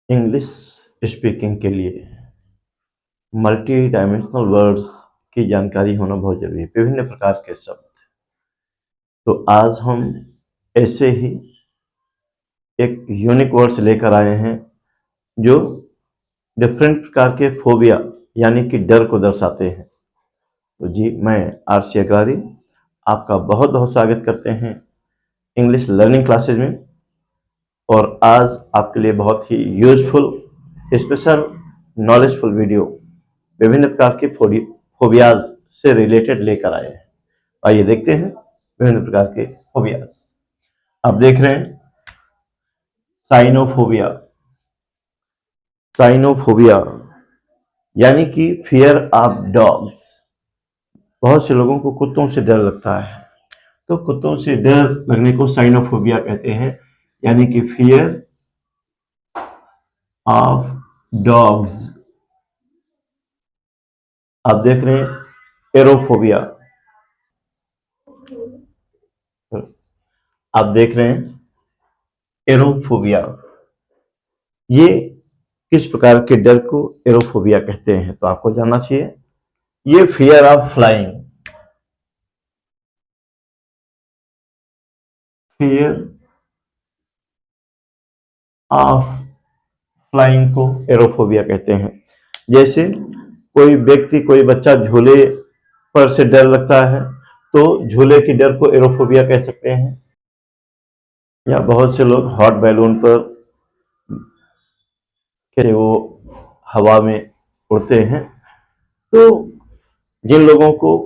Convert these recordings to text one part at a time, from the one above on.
English speaking के लिए multi dimensional words की जानकारी होना बहुत जरूरी है, विभिन्न प्रकार के शब्द। तो आज हम ऐसे ही एक यूनिक वर्ड्स लेकर आए हैं जो डिफरेंट प्रकार के फोबिया यानी कि डर को दर्शाते हैं। तो जी, मैं आरसी अग्रवाल आपका बहुत बहुत स्वागत करते हैं इंग्लिश लर्निंग क्लासेज में। और आज आपके लिए बहुत ही यूजफुल स्पेशल नॉलेजफुल वीडियो विभिन्न प्रकार के फोबियाज से रिलेटेड लेकर आए हैं। आइए देखते हैं विभिन्न प्रकार के फोबियाज। आप देख रहे हैं साइनोफोबिया। साइनोफोबिया यानी कि फियर ऑफ डॉग्स। बहुत से लोगों को कुत्तों से डर लगता है, तो कुत्तों से डर लगने को साइनोफोबिया कहते हैं, यानी कि फियर ऑफ डॉग्स। आप देख रहे हैं एरोफोबिया। आप देख रहे हैं एरोफोबिया। ये किस प्रकार के डर को एरोफोबिया कहते हैं, तो आपको जानना चाहिए। ये fear of flying, fear of flying को एरोफोबिया कहते हैं। जैसे कोई व्यक्ति, कोई बच्चा झूले पर से डर लगता है, तो झूले की डर को एरोफोबिया कह सकते हैं। या बहुत से लोग हॉट बैलून पर वो हवा में उड़ते हैं, तो जिन लोगों को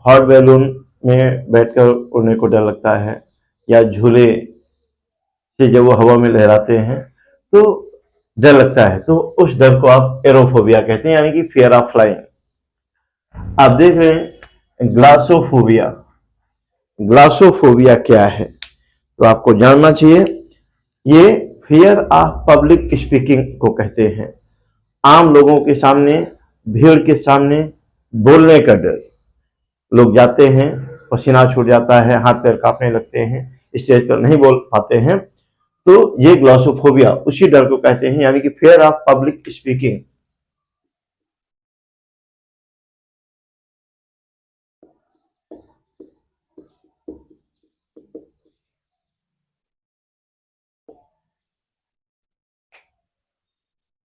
हॉट बैलून में बैठकर उड़ने को डर लगता है या झूले से जब वो हवा में लहराते हैं तो डर लगता है, तो उस डर को आप एरोफोबिया कहते हैं, यानी कि फियर ऑफ फ्लाइंग। आप देख रहे हैं ग्लासोफोबिया। ग्लासोफोबिया क्या है, तो आपको जानना चाहिए। ये फियर ऑफ पब्लिक स्पीकिंग को कहते हैं। आम लोगों के सामने, भीड़ के सामने बोलने का डर। लोग जाते हैं, पसीना छूट जाता है, हाथ पैर कांपने लगते हैं, स्टेज पर नहीं बोल पाते हैं, तो ये ग्लासोफोबिया उसी डर को कहते हैं, यानी कि fear of public speaking.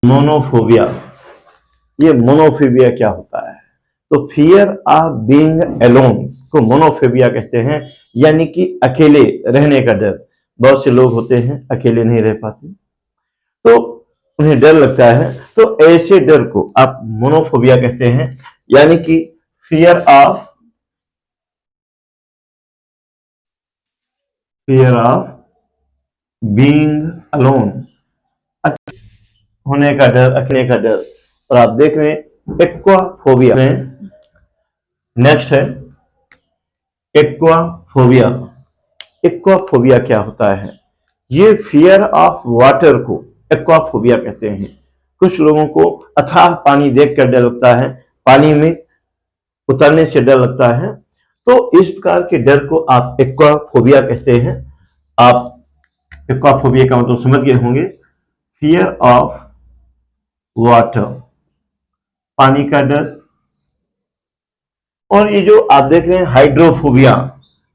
Monophobia. ये मोनोफोबिया क्या होता है, तो फियर ऑफ बीइंग अलोन को मोनोफोबिया कहते हैं, यानी कि अकेले रहने का डर। बहुत से लोग होते हैं अकेले नहीं रह पाते, तो उन्हें डर लगता है, तो ऐसे डर को आप मोनोफोबिया कहते हैं, यानी कि फियर ऑफ बीइंग अलोन, होने का डर, अकेले का डर। और आप देख रहे हैं एक्वाफोबिया में नेक्स्ट है एक्वाफोबिया। एक्वाफोबिया क्या होता है, ये फियर ऑफ वाटर को एक्वाफोबिया कहते हैं। कुछ लोगों को अथाह पानी देखकर डर लगता है, पानी में उतरने से डर लगता है, तो इस प्रकार के डर को आप एक्वाफोबिया कहते हैं। आप एक्वाफोबिया का मतलब समझ गए होंगे, फियर ऑफ वाटर, पानी का डर। और ये जो आप देख रहे हैं हाइड्रोफोबिया,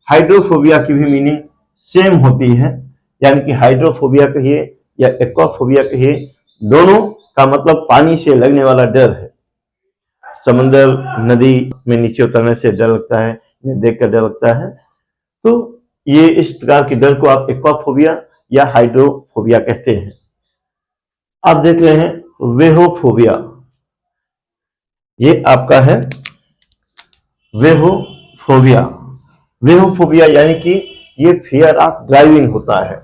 हाइड्रोफोबिया की भी मीनिंग सेम होती है, यानी कि हाइड्रोफोबिया कहिए या एक्वाफोबिया कहिए, दोनों का मतलब पानी से लगने वाला डर है। समंदर, नदी में नीचे उतरने से डर लगता है, देखकर डर लगता है, तो ये इस प्रकार के डर को आप एक्वाफोबिया या हाइड्रोफोबिया कहते हैं। आप देख रहे हैं वेहोफोबिया। ये आपका है वेहोफोबिया। वेहोफोबिया यानी कि ये फियर ऑफ ड्राइविंग होता है।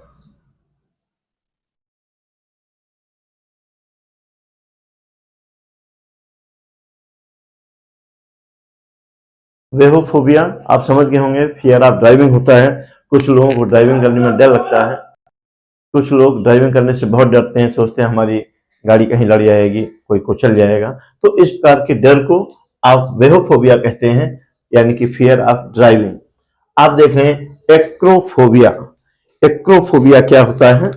वेहोफोबिया आप समझ गए होंगे, फियर ऑफ ड्राइविंग होता है। कुछ लोगों को ड्राइविंग करने में डर लगता है, कुछ लोग ड्राइविंग करने से बहुत डरते हैं, सोचते हैं हमारी गाड़ी कहीं लड़ जाएगी, कोई कुचल जाएगा, तो इस प्रकार के डर को आप वेहोफोबिया कहते हैं, यानी कि फियर ऑफ ड्राइविंग। आप देख रहे हैं एक्रोफोबिया। एक्रोफोबिया क्या होता है,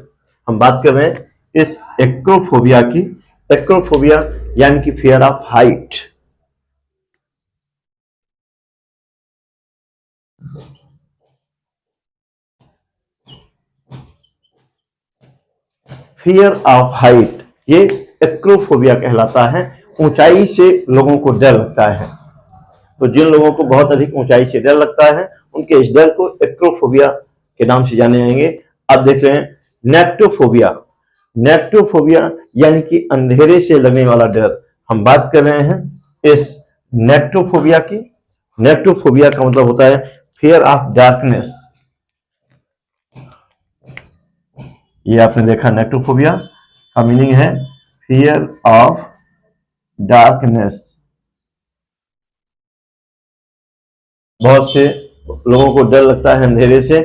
हम बात कर रहे हैं इस एक्रोफोबिया की। एक्रोफोबिया यानी कि fear of height. Fear of height ये एक्रोफोबिया कहलाता है। ऊंचाई से लोगों को डर लगता है। तो जिन लोगों को बहुत अधिक ऊंचाई से डर लगता है उनके इस डर को एक्रोफोबिया के नाम से जाने जाएंगे। आप देख रहे हैं नेक्टोफोबिया। नेक्टोफोबिया यानी कि अंधेरे से लगने वाला डर। हम बात कर रहे हैं इस नेक्टोफोबिया की। नेक्टोफोबिया का मतलब होता है फियर ऑफ डार्कनेस। ये आपने देखा नेक्टोफोबिया का मीनिंग है फियर ऑफ डार्कनेस। बहुत से लोगों को डर लगता है अंधेरे से।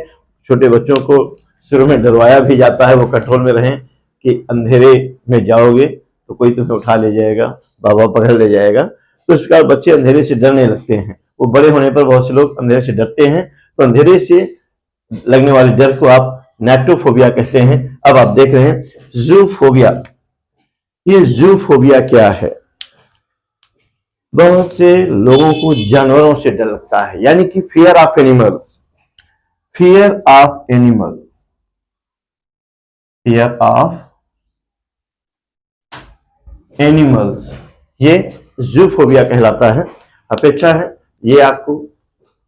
छोटे बच्चों को शुरू में डरवाया भी जाता है वो कंट्रोल में रहें कि अंधेरे में जाओगे तो कोई तुम्हें उठा ले जाएगा, बाबा पकड़ ले जाएगा। तो इस प्रकार बच्चे अंधेरे से डरने लगते हैं। वो बड़े होने पर बहुत से लोग अंधेरे से डरते हैं। तो अंधेरे से लगने वाले डर को आप नेक्टोफोबिया कहते हैं। अब आप देख रहे हैं जूफोबिया। ये जूफोबिया क्या है? बहुत से लोगों को जानवरों से डर लगता है, यानी कि fear of animals. Fear of animal, fear of animals, ये जूफोबिया कहलाता है। अपेक्षा है ये आपको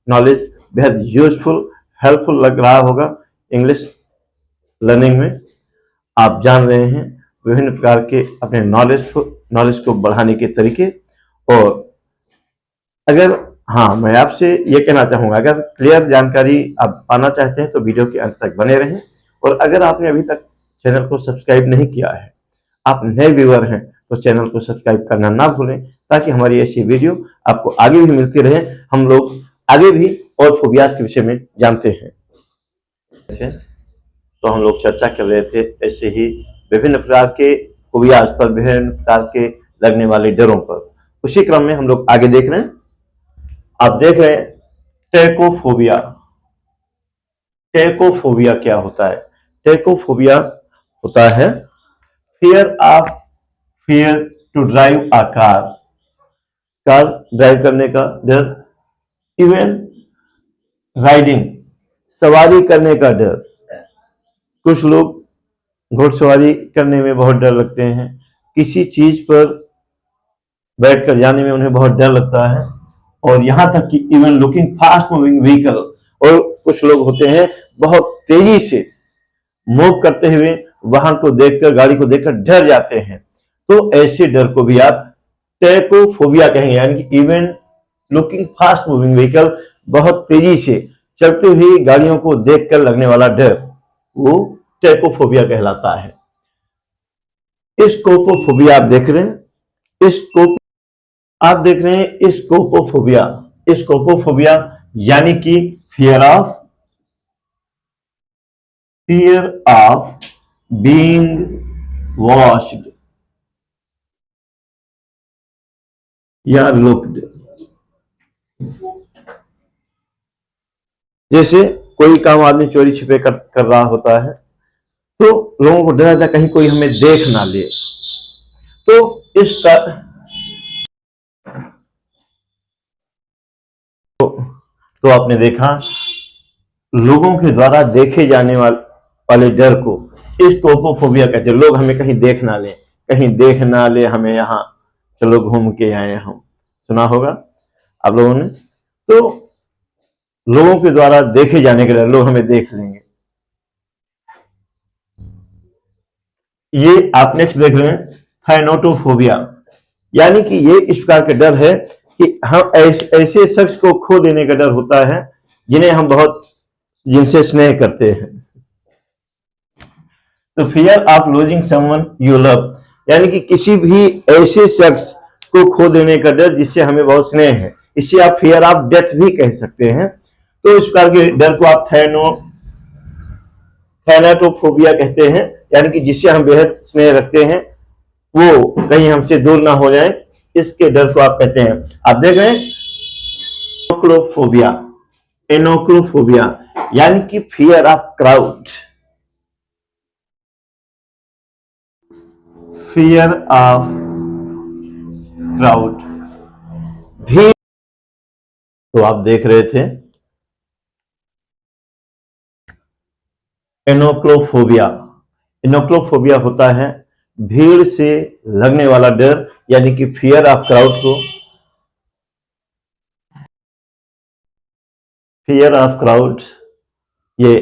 नॉलेज बेहद यूजफुल हेल्पफुल लग रहा होगा। इंग्लिश लर्निंग में आप जान रहे हैं विभिन्न प्रकार के अपने नॉलेज को बढ़ाने के तरीके। और अगर मैं आपसे ये कहना चाहूंगा, अगर क्लियर जानकारी आप पाना चाहते हैं तो वीडियो के अंत तक बने रहें। और अगर आपने अभी तक चैनल को सब्सक्राइब नहीं किया है, आप नए व्यूअर हैं, तो चैनल को सब्सक्राइब करना ना भूलें ताकि हमारी ऐसी वीडियो आपको आगे भी मिलती रहे। हम लोग आगे भी और फोबियाज के विषय में जानते हैं। तो हम लोग चर्चा कर रहे थे ऐसे ही विभिन्न प्रकार के फोबियाज पर, विभिन्न प्रकार के लगने वाले डरों पर। उसी क्रम में हम लोग आगे देख रहे हैं। आप देख रहे हैं टेकोफोबिया। टेकोफोबिया क्या होता है? टेकोफोबिया होता है fear to drive a car. Car drive करने का डर। इवन राइडिंग, सवारी करने का डर। कुछ लोग घुड़सवारी करने में बहुत डर लगते हैं। किसी चीज पर बैठकर जाने में उन्हें बहुत डर लगता है। और यहां तक कि even looking fast moving vehicle, और कुछ लोग होते हैं बहुत तेजी से मूव करते हुए वाहन को देखकर, गाड़ी को देखकर डर जाते हैं। तो ऐसे डर को भी आप टेकोफोबिया कहेंगे, यानी कि even looking fast moving vehicle, बहुत तेजी से चलती हुई गाड़ियों को देखकर लगने वाला डर, वो टेकोफोबिया कहलाता है। स्कोपोफोबिया आप देख रहे हैं। आप देख रहे हैं स्कोपोफोबिया। स्कोपोफोबिया यानी कि फियर ऑफ बीइंग वॉच्ड या लुक्ड। जैसे कोई काम आदमी चोरी छिपे कर रहा होता है तो लोगों को डर रहता है कहीं कोई हमें देख ना ले। तो इसका तो आपने देखा लोगों के द्वारा देखे जाने वाले डर को स्कोपोफोबिया कहते हैं। लोग हमें कहीं देख ना ले, कहीं देख ना ले हमें, यहाँ चलो घूम के आए हम, सुना होगा आप लोगों ने। तो लोगों के द्वारा देखे जाने के डर, लोग हमें देख लेंगे। ये आप नेक्स्ट देख रहे हैं थाइनोटोफोबिया, यानी कि ये इस प्रकार का डर है कि हम ऐसे शख्स को खो देने का डर होता है जिनसे स्नेह करते हैं। तो fear of losing someone you love, यानी कि किसी भी ऐसे शख्स को खो देने का डर जिससे हमें बहुत स्नेह है। इसे आप फियर ऑफ डेथ भी कह सकते हैं। तो इस प्रकार के डर को आप थैनाटोफोबिया कहते हैं, यानी कि जिससे हम बेहद स्नेह रखते हैं वो कहीं हमसे दूर ना हो जाए, इसके डर को आप कहते हैं। आप देख रहे हैं एनोक्रोफोबिया, यानी कि fear of crowd. Fear of crowd, भीड़। तो आप देख रहे थे एनोक्लोफोबिया। एनोक्लोफोबिया होता है भीड़ से लगने वाला डर, यानी कि फियर ऑफ क्राउड को फियर ऑफ क्राउड ये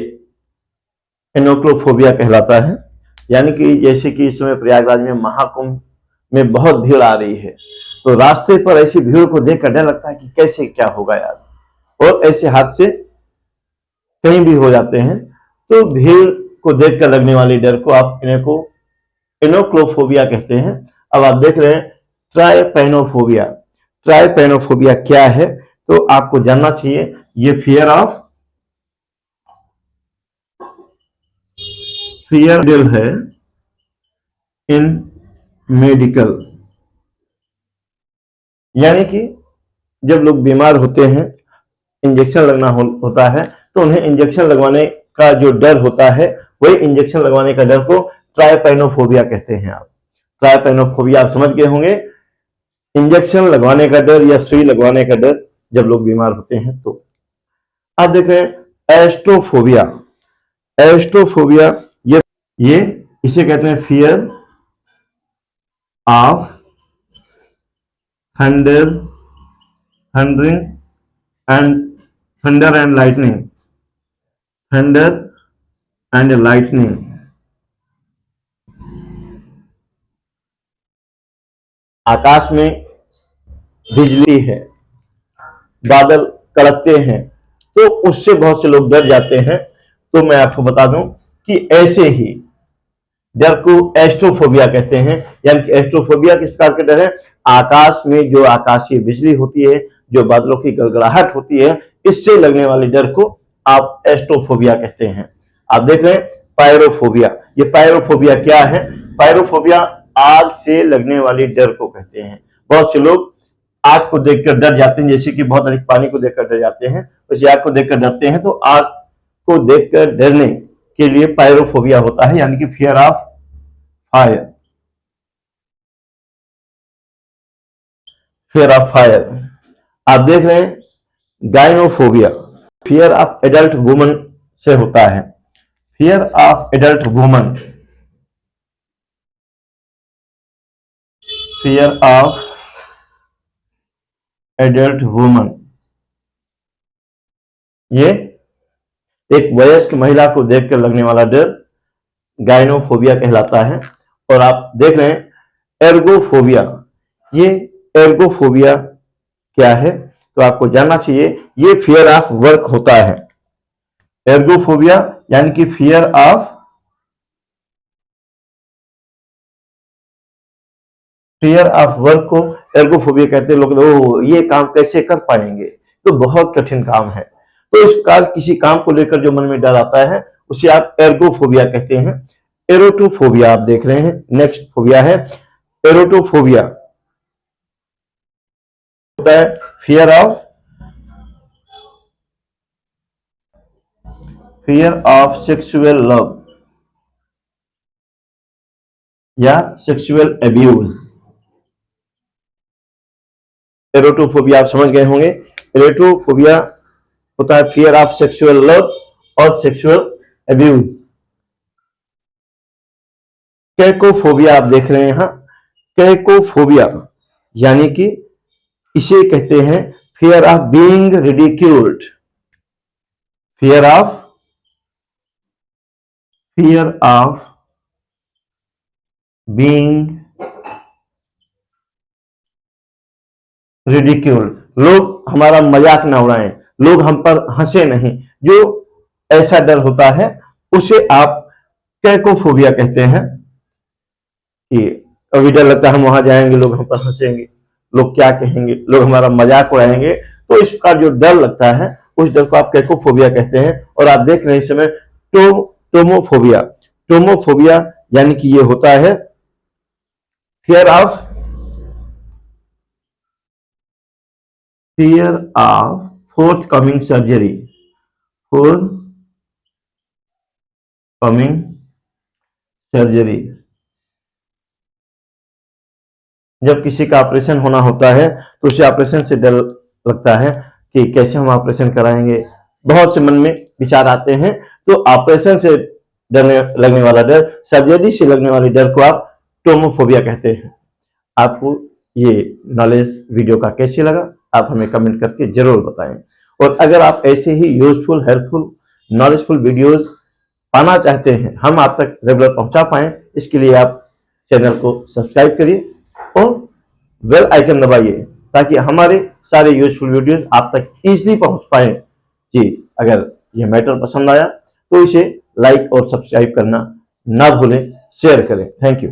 एनोक्लोफोबिया कहलाता है। यानी कि जैसे कि इस समय प्रयागराज में महाकुंभ में बहुत भीड़ आ रही है, तो रास्ते पर ऐसी भीड़ को देखकर डर लगता है कि कैसे क्या होगा यार, और ऐसे हादसे कहीं भी हो जाते हैं। तो भीड़ को देखकर लगने वाले डर को आप इनको एनोक्लोफोबिया कहते हैं। अब आप देख रहे हैं ट्राइपैनोफोबिया। ट्राइपैनोफोबिया क्या है, तो आपको जानना चाहिए। ये फियर है इन मेडिकल, यानी कि जब लोग बीमार होते हैं, इंजेक्शन लगना होता है, तो उन्हें इंजेक्शन लगवाने का जो डर होता है, वही इंजेक्शन लगवाने का डर को ट्राइपैनोफोबिया कहते हैं। आप ट्राइपैनोफोबिया आप समझ गए होंगे, इंजेक्शन लगवाने का डर या सुई लगवाने का डर जब लोग बीमार होते हैं। तो आप देख रहे हैं एस्ट्रोफोबिया। एस्ट्रोफोबिया ये इसे कहते हैं fear of thunder thundering and thunder and lightning. Thunder and lightning, आकाश में बिजली है, बादल कड़कते हैं, तो उससे बहुत से लोग डर जाते हैं। तो मैं आपको बता दूं कि ऐसे ही डर को एस्ट्रोफोबिया कहते हैं। यानी कि एस्ट्रोफोबिया किस प्रकार के डर है, आकाश में जो आकाशीय बिजली होती है, जो बादलों की गड़गड़ाहट होती है, इससे लगने वाले डर को आप एस्ट्रोफोबिया कहते हैं। आप देख रहे हैं पायरोफोबिया। ये पायरोफोबिया क्या है, पायरोफोबिया आग से लगने वाली डर को कहते हैं। बहुत से लोग आग को देखकर डर जाते हैं, जैसे कि बहुत अधिक पानी को देखकर डर जाते हैं, वैसे आग को देखकर डरते हैं। तो आग को देखकर डरने के लिए पायरोफोबिया होता है, यानी कि fear of fire. Fear of fire. आप देख रहे हैं gynophobia. Fear of adult woman से होता है। Fear of adult woman, fear of adult woman, ये एक वयस्क महिला को देखकर लगने वाला डर गाइनोफोबिया कहलाता है। और आप देख रहे हैं एर्गोफोबिया। ये एर्गोफोबिया क्या है, तो आपको जानना चाहिए। ये फियर ऑफ वर्क होता है। एर्गोफोबिया यानी कि फियर ऑफ वर्क को एर्गोफोबिया कहते हैं। लोग ओ ये काम कैसे कर पाएंगे, तो बहुत कठिन काम है। तो इस प्रकार किसी काम को लेकर जो मन में डर आता है, उसे आप एर्गोफोबिया कहते हैं। एरोटोफोबिया आप देख रहे हैं, नेक्स्ट फोबिया है एरोटोफोबिया। होता है फियर ऑफ सेक्सुअल लव या सेक्सुअल एब्यूज। एरोटोफोबिया आप समझ गए होंगे। एरोटोफोबिया होता है फियर ऑफ सेक्सुअल लव और सेक्सुअल एब्यूज। कैकोफोबिया आप देख रहे हैं यहां। कैकोफोबिया यानी कि इसे कहते हैं fear of being ridiculed. Fear of being ridiculed, लोग हमारा मजाक ना उड़ाएं, लोग हम पर हंसे नहीं, जो ऐसा डर होता है उसे आप कैकोफोबिया कहते हैं। कि अभी डर लगता है हम वहां जाएंगे, लोग हम पर हंसेंगे, लोग क्या कहेंगे, लोग हमारा मजाक उड़ाएंगे। तो इस प्रकार जो डर लगता है, उस डर को आप कैकोफोबिया कहते हैं। और आप देख रहे हैं इस समय टोमोफोबिया। टोमोफोबिया यानी कि ये होता है fear of fourth coming surgery. Fourth coming surgery, जब किसी का ऑपरेशन होना होता है तो उसे ऑपरेशन से डर लगता है कि कैसे हम ऑपरेशन कराएंगे, बहुत से मन में विचार आते हैं। तो ऑपरेशन से डरने लगने वाला डर, सर्जरी से लगने वाले डर को आप टोमोफोबिया कहते हैं। आपको ये नॉलेज वीडियो का कैसे लगा, आप हमें कमेंट करके जरूर बताएं। और अगर आप ऐसे ही यूजफुल, हेल्पफुल, नॉलेजफुल वीडियोस पाना चाहते हैं, हम आप तक रेगुलर पहुंचा पाएं, इसके लिए आप चैनल को सब्सक्राइब करिए और बेल आइकन दबाइए ताकि हमारे सारे यूजफुल वीडियोस आप तक इजीली पहुंच पाए। जी, अगर यह मैटर पसंद आया तो इसे लाइक और सब्सक्राइब करना ना भूलें, शेयर करें। Thank you.